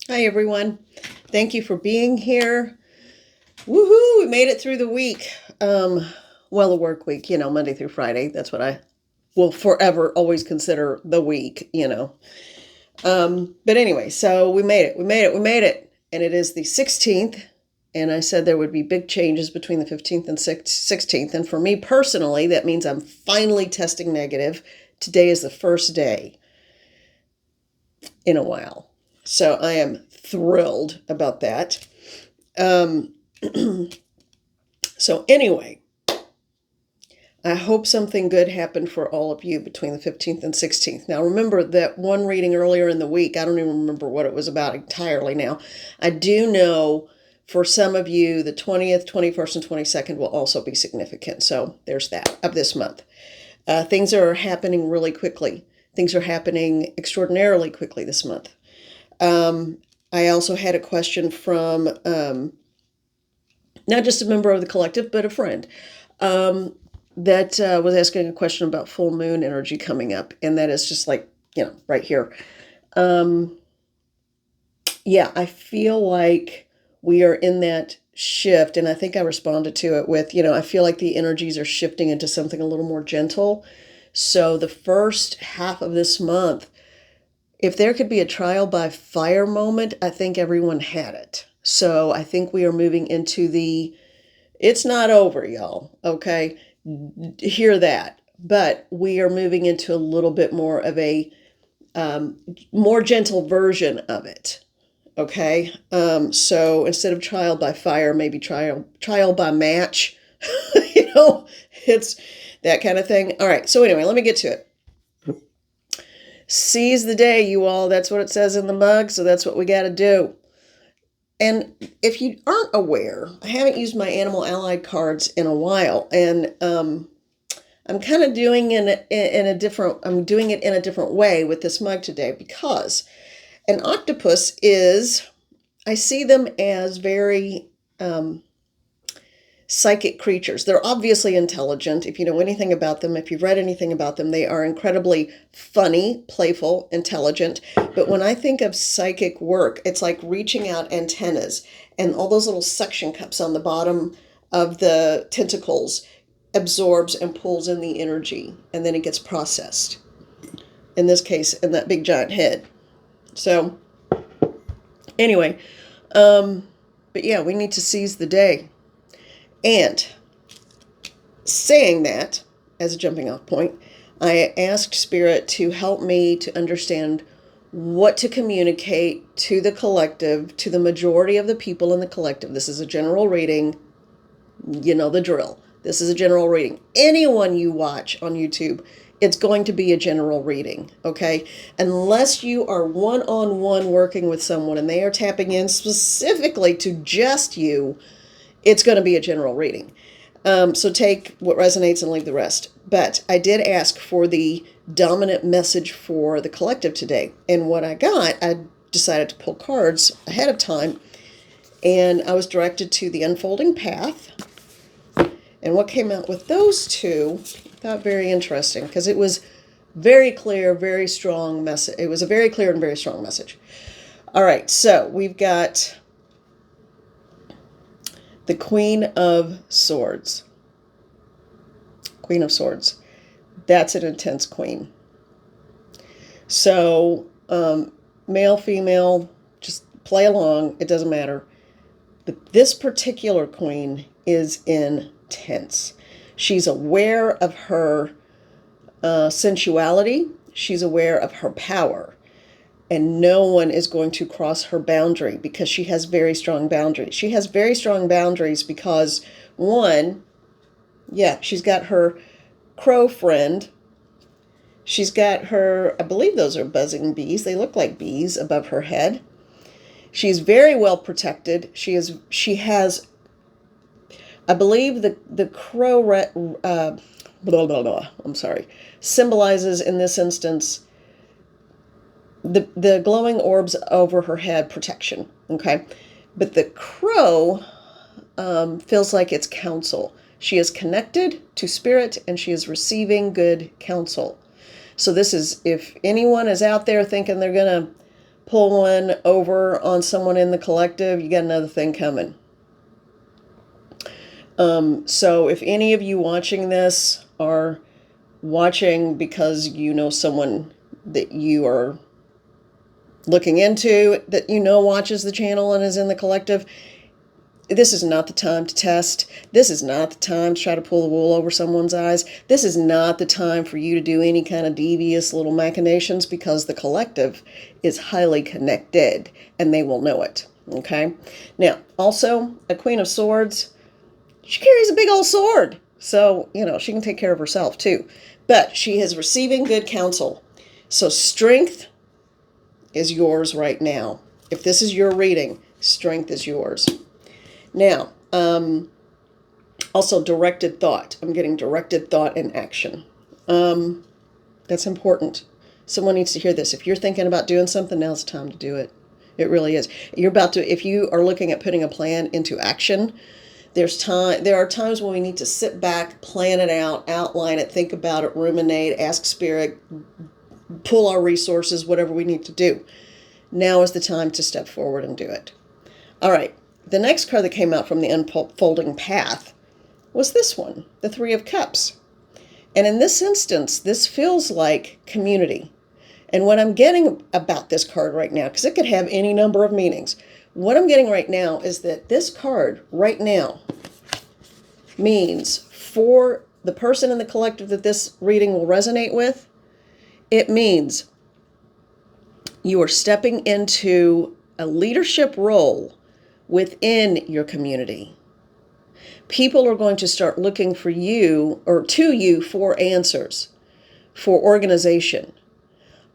Hi, everyone. Thank you for being here. Woohoo! We made it through the week. The work week, Monday through Friday. That's what I will forever always consider the week. But anyway, so we made it. We made it. We made it. And it is the 16th. And I said there would be big changes between the 15th and 16th. And for me personally, that means I'm finally testing negative. Today is the first day in a while. So I am thrilled about that. Um, so anyway, I hope something good happened for all of you between the 15th and 16th. Now remember that one reading earlier in the week, I don't even remember what it was about entirely now. I do know for some of you, the 20th, 21st, and 22nd will also be significant. So there's that of this month. Things are happening really quickly. Things are happening extraordinarily quickly this month. I also had a question from not just a member of the collective, but a friend that was asking a question about full moon energy coming up. And that is just like, right here. Yeah, I feel like we are in that shift. And I think I responded to it with, I feel like the energies are shifting into something a little more gentle. So the first half of this month, if there could be a trial by fire moment, I think everyone had it. So I think we are moving into it's not over, y'all. Okay. Hear that. But we are moving into a little bit more of a more gentle version of it. Okay. So instead of trial by fire, maybe trial by match. It's that kind of thing. All right. So anyway, let me get to it. Seize the day, you all. That's what it says in the mug. So that's what we got to do. And if you aren't aware, I haven't used my Animal Allied cards in a while, and I'm kind of doing in a different. I'm doing it in a different way with this mug today because an octopus is. I see them as very psychic creatures. They're obviously intelligent. If you know anything about them, if you've read anything about them, they are incredibly funny, playful, intelligent. But when I think of psychic work, it's like reaching out antennas and all those little suction cups on the bottom of the tentacles absorbs and pulls in the energy and then it gets processed. In this case, in that big giant head. So anyway, but yeah, we need to seize the day. And saying that as a jumping off point, I asked Spirit to help me to understand what to communicate to the collective, to the majority of the people in the collective. This is a general reading. You know the drill. This is a general reading. Anyone you watch on YouTube, it's going to be a general reading, okay? Unless you are one-on-one working with someone and they are tapping in specifically to just you, it's going to be a general reading. So take what resonates and leave the rest. But I did ask for the dominant message for the collective today. And what I got, I decided to pull cards ahead of time. And I was directed to the unfolding path. And what came out with those two, I thought very interesting because it was very clear, very strong message. It was a very clear and very strong message. All right, so we've got the Queen of Swords. Queen of Swords. That's an intense queen. So, male, female, just play along. It doesn't matter. But this particular queen is intense. She's aware of her sensuality. She's aware of her power. And no one is going to cross her boundary because she has very strong boundaries. She has very strong boundaries because, one, yeah, she's got her crow friend. She's got her, I believe those are buzzing bees. They look like bees above her head. She's very well protected. She has, I believe the crow, blah, blah, blah, I'm sorry, symbolizes in this instance the glowing orbs over her head protection, okay? But the crow feels like it's counsel. She is connected to spirit and she is receiving good counsel. So this is, if anyone is out there thinking they're going to pull one over on someone in the collective, you got another thing coming. So if any of you watching this are watching because you know someone that you are looking into, that you know watches the channel and is in the collective, this is not the time to test. This is not the time to try to pull the wool over someone's eyes. This is not the time for you to do any kind of devious little machinations, because the collective is highly connected and they will know it. Okay? Now, also, a Queen of Swords, she carries a big old sword. So, she can take care of herself too. But she is receiving good counsel. So strength is yours right now. If this is your reading, strength is yours. Now, also directed thought. I'm getting directed thought and action. That's important. Someone needs to hear this. If you're thinking about doing something, now's the time to do it. It really is. If you are looking at putting a plan into action, there are times when we need to sit back, plan it out, outline it, think about it, ruminate, ask spirit, pull our resources, whatever we need to do. Now is the time to step forward and do it. All right. The next card that came out from the unfolding path was this one, the Three of Cups. And in this instance, this feels like community. And what I'm getting about this card right now, because it could have any number of meanings, what I'm getting right now is that this card right now means, for the person in the collective that this reading will resonate with, it means you are stepping into a leadership role within your community. People are going to start looking for you, or to you, for answers, for organization.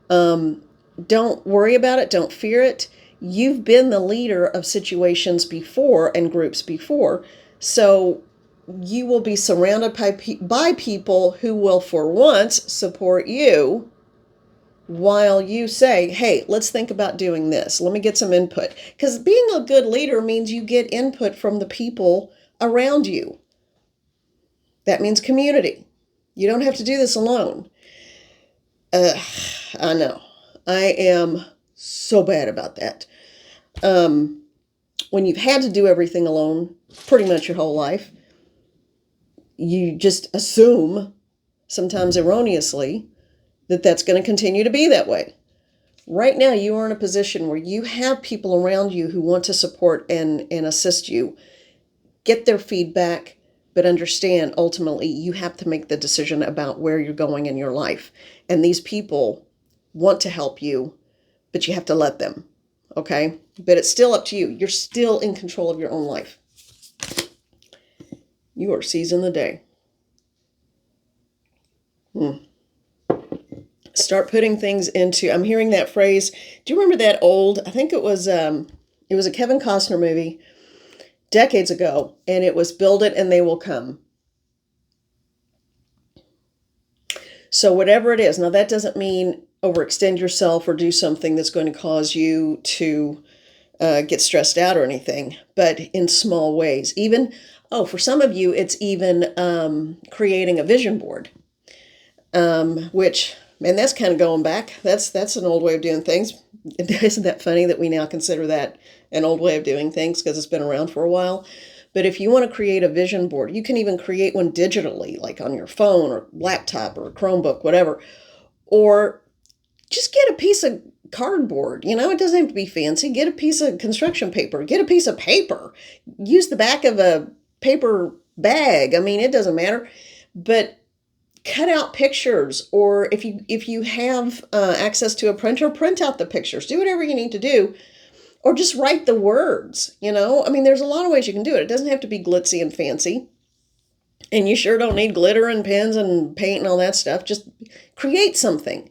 Don't worry about it. Don't fear it. You've been the leader of situations before and groups before. So you will be surrounded by people who will, for once, support you while you say, hey, let's think about doing this. Let me get some input. Because being a good leader means you get input from the people around you. That means community. You don't have to do this alone. I know. I am so bad about that. When you've had to do everything alone pretty much your whole life, you just assume, sometimes erroneously, that that's going to continue to be that way. Right now, you are in a position where you have people around you who want to support and assist you. Get their feedback, but understand, ultimately, you have to make the decision about where you're going in your life. And these people want to help you, but you have to let them, okay? But it's still up to you. You're still in control of your own life. You are seizing the day. Start putting things into, I'm hearing that phrase. Do you remember that old, I think it was a Kevin Costner movie decades ago, and it was build it and they will come. So whatever it is, now that doesn't mean overextend yourself or do something that's going to cause you to get stressed out or anything, but in small ways. Even, for some of you, it's even creating a vision board, which, and that's kind of going back. That's an old way of doing things. Isn't that funny that we now consider that an old way of doing things because it's been around for a while? But if you want to create a vision board, you can even create one digitally, like on your phone or laptop or Chromebook, whatever. Or just get a piece of cardboard. It doesn't have to be fancy. Get a piece of construction paper. Get a piece of paper. Use the back of a paper bag. It doesn't matter. But cut out pictures, or if you have access to a printer, print out the pictures. Do whatever you need to do. Or just write the words, there's a lot of ways you can do it. It doesn't have to be glitzy and fancy. And you sure don't need glitter and pens and paint and all that stuff. Just create something.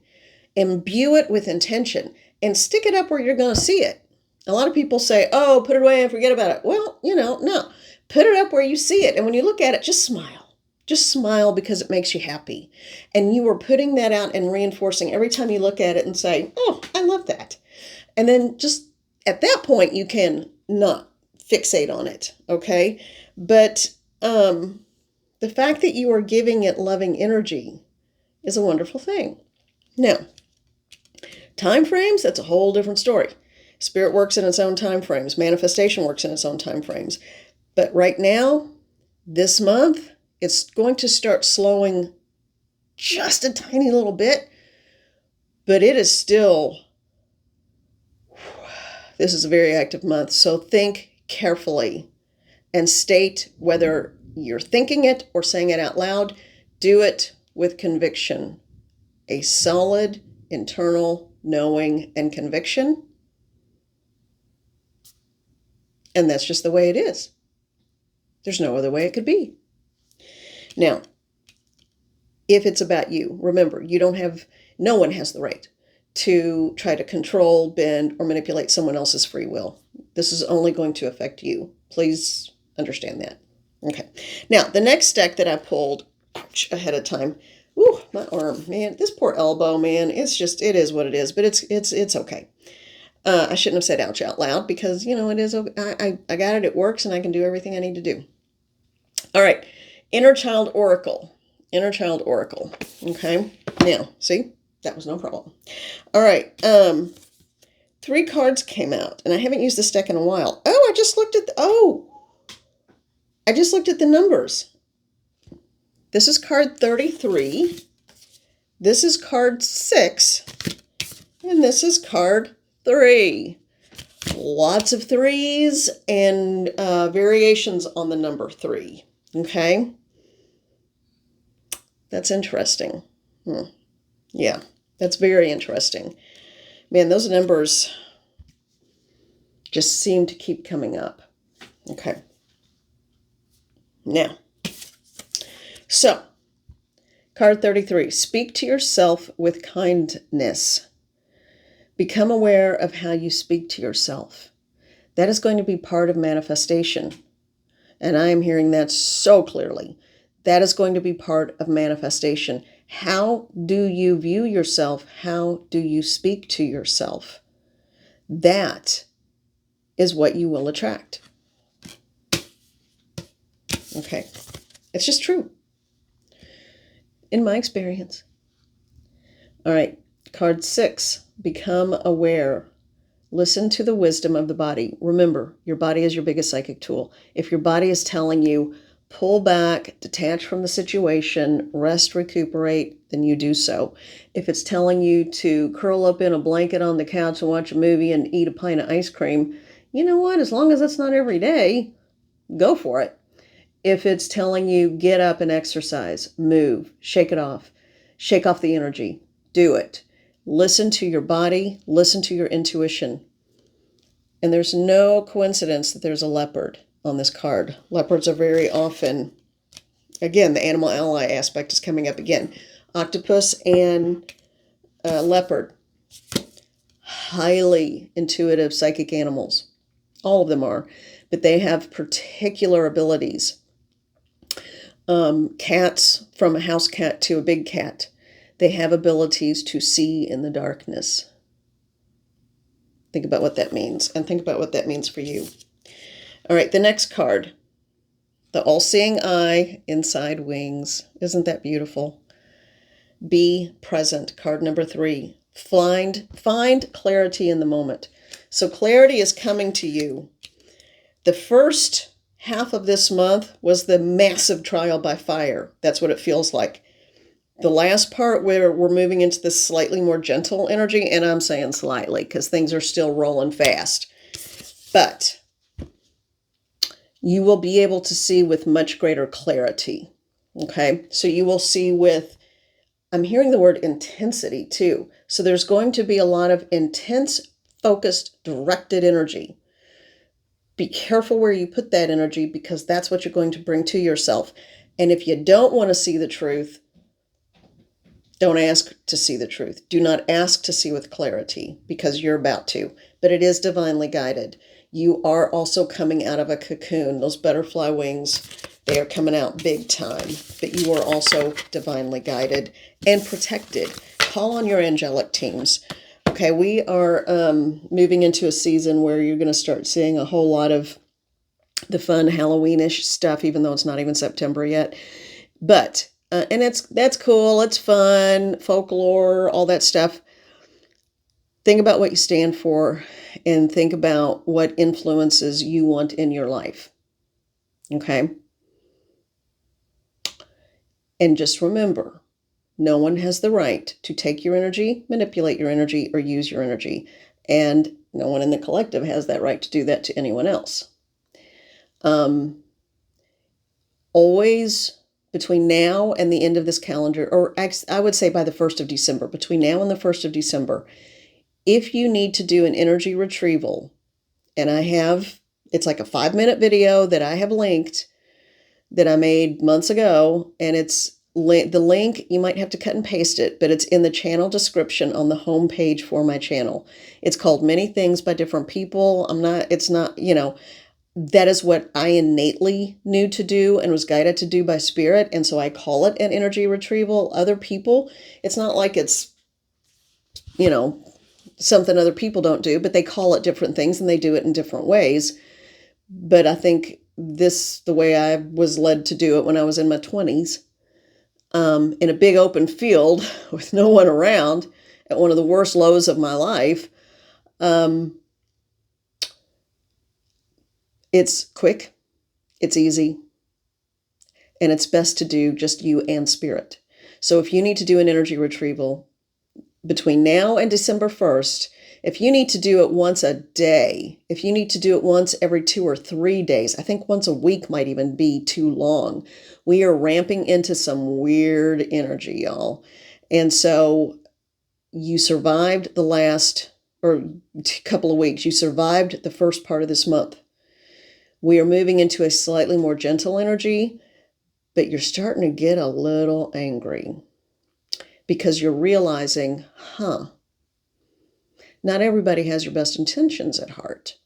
Imbue it with intention. And stick it up where you're going to see it. A lot of people say, oh, put it away and forget about it. Well, no. Put it up where you see it. And when you look at it, just smile. Just smile because it makes you happy. And you are putting that out and reinforcing every time you look at it and say, oh, I love that. And then just at that point, you can not fixate on it, okay? But the fact that you are giving it loving energy is a wonderful thing. Now, Time frames, that's a whole different story. Spirit works in its own time frames. Manifestation works in its own time frames. But right now, this month, it's going to start slowing just a tiny little bit, but it is still, this is a very active month. So think carefully and state whether you're thinking it or saying it out loud. Do it with conviction, a solid internal knowing and conviction. And that's just the way it is. There's no other way it could be. Now, if it's about you, remember, no one has the right to try to control, bend, or manipulate someone else's free will. This is only going to affect you. Please understand that. Okay. Now, the next deck that I pulled ahead of time. Ooh, my arm, man. This poor elbow, man. It is what it is, but it's okay. I shouldn't have said ouch out loud because, it is okay. I got it. It works, and I can do everything I need to do. All right. Inner Child Oracle. Inner Child Oracle. Okay. Now, see? That was no problem. All right. 3 cards came out, and I haven't used this deck in a while. Oh, I just looked at the numbers. This is card 33. This is card 6. And this is card 3. Lots of 3s and variations on the number 3. Okay? That's interesting. Yeah, that's very interesting. Man, those numbers just seem to keep coming up. Okay. Now, so, card 33, speak to yourself with kindness. Become aware of how you speak to yourself. That is going to be part of manifestation. And I am hearing that so clearly. That is going to be part of manifestation. How do you view yourself? How do you speak to yourself? That is what you will attract. Okay. It's just true. In my experience. All right. Card 6. Become aware. Listen to the wisdom of the body. Remember, your body is your biggest psychic tool. If your body is telling you, pull back, detach from the situation, rest, recuperate, then you do so. If it's telling you to curl up in a blanket on the couch and watch a movie and eat a pint of ice cream, you know what? As long as it's not every day, go for it. If it's telling you get up and exercise, move, shake it off, shake off the energy, do it. Listen to your body, listen to your intuition. And there's no coincidence that there's a leopard on this card. Leopards are very often, again, the animal ally aspect is coming up again. Octopus and leopard, highly intuitive psychic animals. All of them are, but they have particular abilities. Cats, from a house cat to a big cat, they have abilities to see in the darkness. Think about what that means, and think about what that means for you. All right, the next card, the all-seeing eye, inside wings. Isn't that beautiful? Be present, card number 3. Find clarity in the moment. So clarity is coming to you. The first half of this month was the massive trial by fire. That's what it feels like. The last part where we're moving into this slightly more gentle energy, and I'm saying slightly because things are still rolling fast. But you will be able to see with much greater clarity. Okay? So you will see with, I'm hearing the word intensity too. So there's going to be a lot of intense, focused, directed energy. Be careful where you put that energy because that's what you're going to bring to yourself. And if you don't want to see the truth, don't ask to see the truth. Do not ask to see with clarity because you're about to. But it is divinely guided. You are also coming out of a cocoon. Those butterfly wings, they are coming out big time. But you are also divinely guided and protected. Call on your angelic teams. Okay, we are moving into a season where you're going to start seeing a whole lot of the fun Halloweenish stuff, even though it's not even September yet. But and that's cool. It's fun, folklore, all that stuff. Think about what you stand for and think about what influences you want in your life. Okay? And just remember, no one has the right to take your energy, manipulate your energy, or use your energy. And no one in the collective has that right to do that to anyone else. Always between now and the end of this calendar, or I would say by the 1st of December, between now and the 1st of December, if you need to do an energy retrieval, and it's like a 5-minute video that I have linked that I made months ago, and the link, you might have to cut and paste it, but it's in the channel description on the home page for my channel. It's called Many Things by Different People. It's not, that is what I innately knew to do and was guided to do by spirit. And so I call it an energy retrieval. Other people, it's not like it's, something other people don't do, but they call it different things and they do it in different ways. But I think the way I was led to do it when I was in my 20s, in a big open field with no one around at one of the worst lows of my life, it's quick, it's easy, and it's best to do just you and spirit. So if you need to do an energy retrieval between now and December 1st, if you need to do it once a day, if you need to do it once every 2 or 3 days, I think once a week might even be too long. We are ramping into some weird energy, y'all. And so you survived the last couple of weeks. You survived the first part of this month. We are moving into a slightly more gentle energy, but you're starting to get a little angry because you're realizing, not everybody has your best intentions at heart.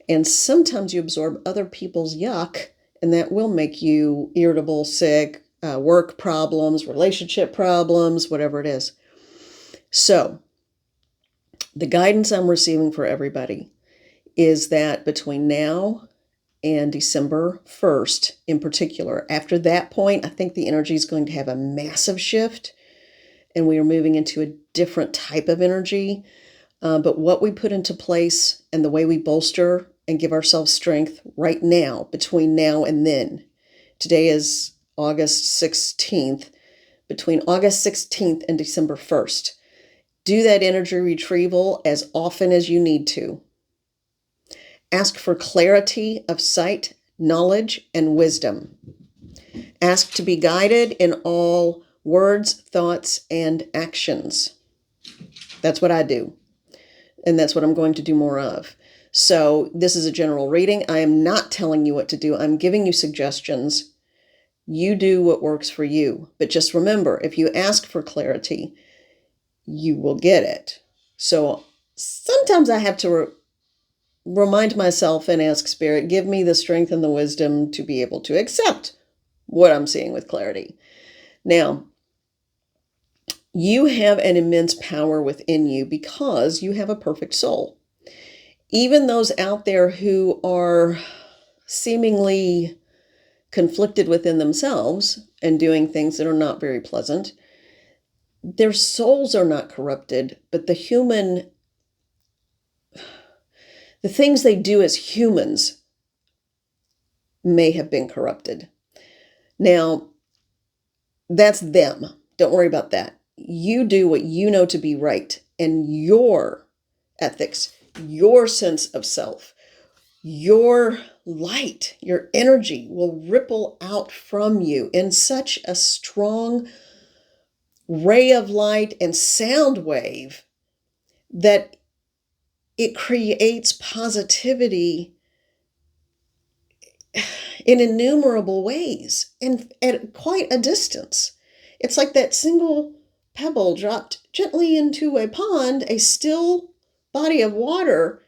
And sometimes you absorb other people's yuck, and that will make you irritable, sick, work problems, relationship problems, whatever it is. So the guidance I'm receiving for everybody is that between now and December 1st in particular, after that point, I think the energy is going to have a massive shift, and we are moving into a different type of energy. But what we put into place and the way we bolster and give ourselves strength right now, between now and then, today is August 16th, between August 16th and December 1st, do that energy retrieval as often as you need to. Ask for clarity of sight, knowledge, and wisdom. Ask to be guided in all words, thoughts, and actions. That's what I do. And that's what I'm going to do more of. So this is a general reading. I am not telling you what to do. I'm giving you suggestions. You do what works for you. But just remember, if you ask for clarity, you will get it. So sometimes I have to remind myself and ask Spirit, give me the strength and the wisdom to be able to accept what I'm seeing with clarity. Now, you have an immense power within you because you have a perfect soul. Even those out there who are seemingly conflicted within themselves and doing things that are not very pleasant, their souls are not corrupted, but the things they do as humans may have been corrupted. Now, that's them. Don't worry about that. You do what you know to be right, and your ethics, your sense of self, your light, your energy will ripple out from you in such a strong ray of light and sound wave that it creates positivity in innumerable ways and at quite a distance. It's like that single pebble dropped gently into a pond, a still body of water.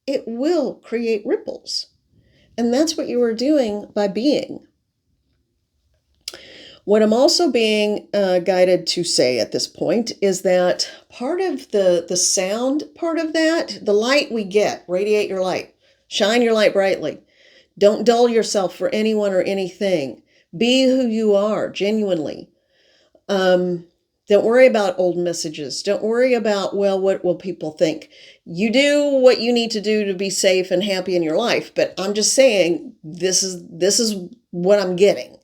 It will create ripples. And that's what you are doing by being. What I'm also being guided to say at this point is that part of the sound part of that, the light we get, radiate your light, shine your light brightly. Don't dull yourself for anyone or anything. Be who you are, genuinely. Don't worry about old messages. Don't worry about, well, what will people think? You do what you need to do to be safe and happy in your life. But I'm just saying, this is what I'm getting.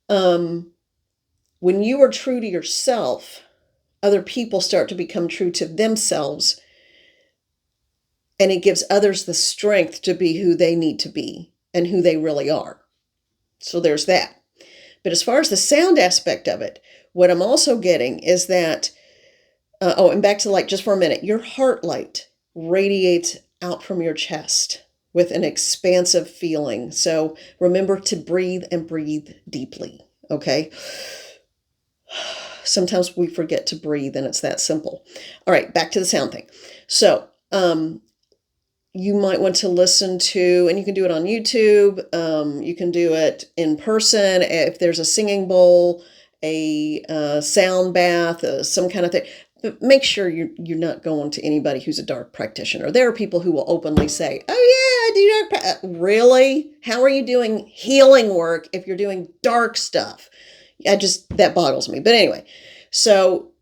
When you are true to yourself, other people start to become true to themselves, and it gives others the strength to be who they need to be and who they really are. So there's that. But as far as the sound aspect of it, what I'm also getting is that, and back to light just for a minute, your heart light radiates out from your chest with an expansive feeling. So remember to breathe and breathe deeply, okay? Sometimes we forget to breathe, and it's that simple. All right, back to the sound thing. So, you might want to listen to, and you can do it on YouTube. You can do it in person if there's a singing bowl, a sound bath, some kind of thing. But make sure you're not going to anybody who's a dark practitioner. There are people who will openly say, "Oh yeah, I do dark." Really? How are you doing healing work if you're doing dark stuff? That boggles me. But anyway, so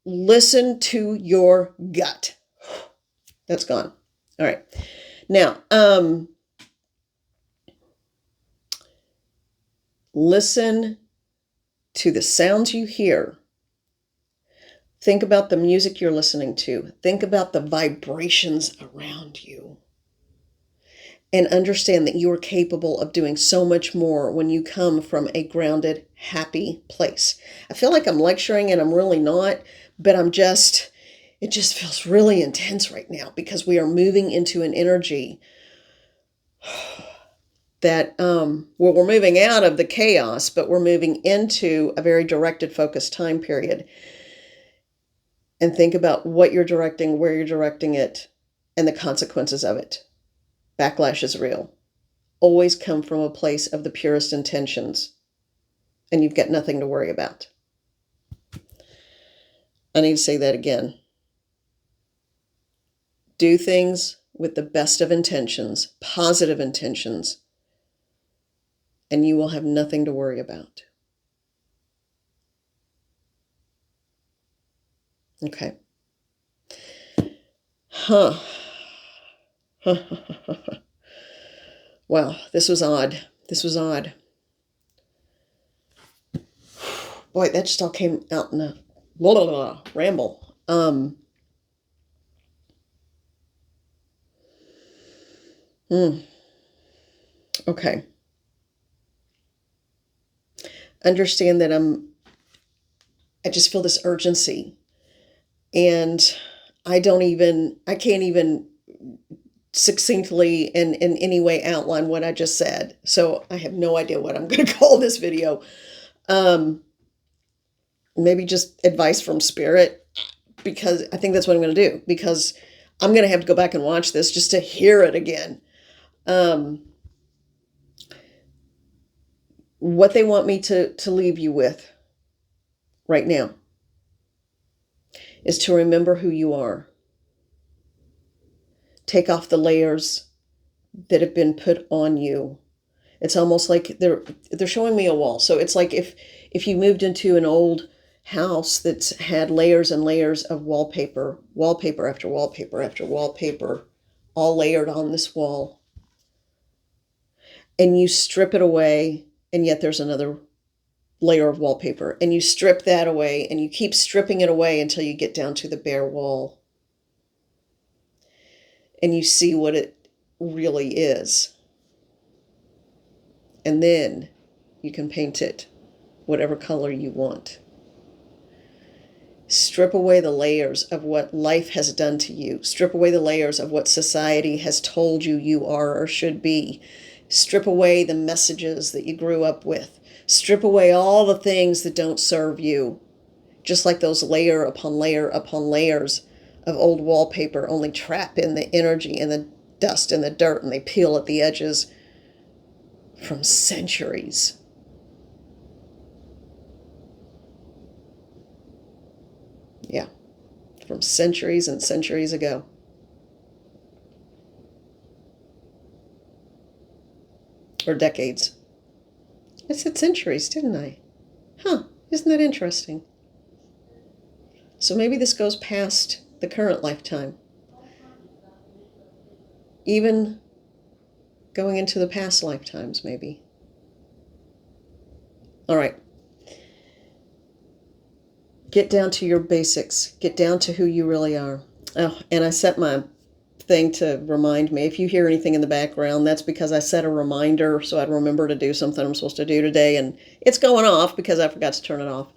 listen to your gut. That's gone. All right. Now, listen to the sounds you hear. Think about the music you're listening to. Think about the vibrations around you. And understand that you are capable of doing so much more when you come from a grounded, happy place. I feel like I'm lecturing and I'm really not, but it just feels really intense right now because we are moving into an energy that, we're moving out of the chaos, but we're moving into a very directed, focused time period. And think about what you're directing, where you're directing it, and the consequences of it. Backlash is real. Always come from a place of the purest intentions, and you've got nothing to worry about. I need to say that again. Do things with the best of intentions, positive intentions, and you will have nothing to worry about. Okay. Huh. Wow, this was odd. This was odd. Boy, that just all came out in a blah, blah, blah, ramble. Okay. Understand that I just feel this urgency, and I can't even succinctly and in any way outline what I just said. So I have no idea what I'm going to call this video. Maybe just advice from spirit, because I think that's what I'm going to do, because I'm going to have to go back and watch this just to hear it again. What they want me to leave you with right now is to remember who you are. Take off the layers that have been put on you. It's almost like they're showing me a wall. So it's like if you moved into an old house that's had layers and layers of wallpaper, wallpaper after wallpaper after wallpaper, all layered on this wall, and you strip it away, and yet there's another layer of wallpaper, and you strip that away, and you keep stripping it away until you get down to the bare wall, and you see what it really is. And then you can paint it whatever color you want. Strip away the layers of what life has done to you. Strip away the layers of what society has told you you are or should be. Strip away the messages that you grew up with. Strip away all the things that don't serve you. Just like those layer upon layer upon layers of old wallpaper only trap in the energy and the dust and the dirt, and they peel at the edges from centuries. Yeah, from centuries and centuries ago. Or decades. I said centuries, didn't I? Huh, isn't that interesting? So maybe this goes past the current lifetime, even going into the past lifetimes, maybe. All right. Get down to your basics. Get down to who you really are. Oh, and I set my thing to remind me. If you hear anything in the background, that's because I set a reminder so I'd remember to do something I'm supposed to do today, and it's going off because I forgot to turn it off.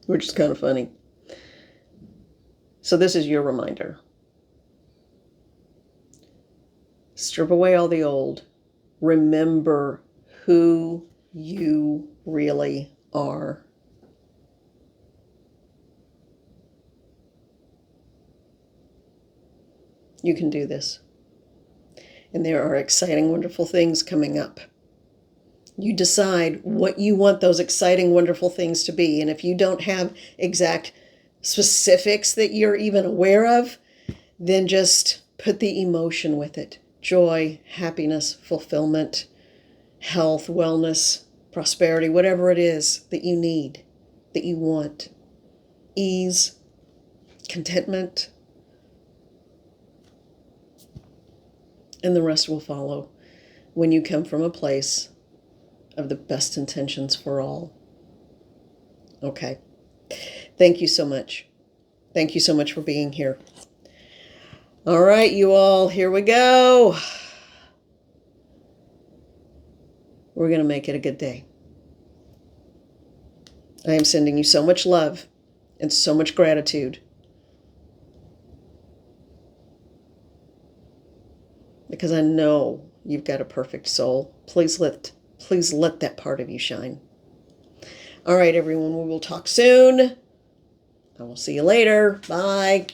Which is kind of funny. So this is your reminder. Strip away all the old. Remember who you really are. You can do this. And there are exciting, wonderful things coming up. You decide what you want those exciting, wonderful things to be. And if you don't have exact specifics that you're even aware of, then just put the emotion with it. Joy, happiness, fulfillment, health, wellness, prosperity, whatever it is that you need, that you want. Ease, contentment, and the rest will follow when you come from a place of the best intentions for all. Okay. Thank you so much. Thank you so much for being here. All right, you all, here we go. We're going to make it a good day. I am sending you so much love and so much gratitude, because I know you've got a perfect soul. Please let that part of you shine. All right, everyone, we will talk soon. I will see you later. Bye.